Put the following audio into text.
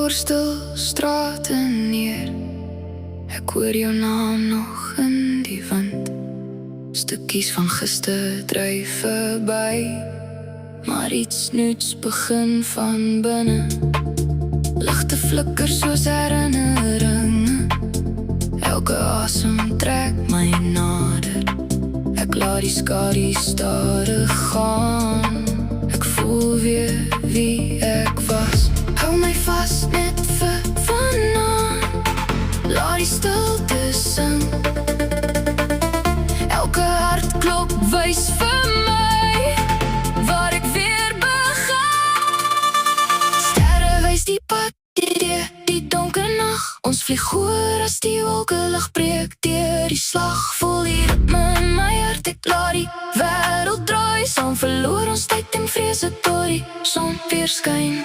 oor stil strate neer. Ek hoor jou naam nog in die wind. Stukkies van gister dryf verby, maar iets nuuts begin van binne. Ligte flikker soos herinneringe. Elke asem trek my nader. Ek laat die skadu's stadig gaan. Ek voel weer wie ek was. Hou my vas net vir vanaand. Laat die stilte sing. Elke hartklop wys vir my waar ek weer begin. Sterre wys die pad deur die donker nag. Ons vlieg hoër as die wolke lig breek deur die slag. Voel die ritme in my hart, ek laat die wêreld draai. Saam verloor ons tyd en vrese tot die son weer skyn.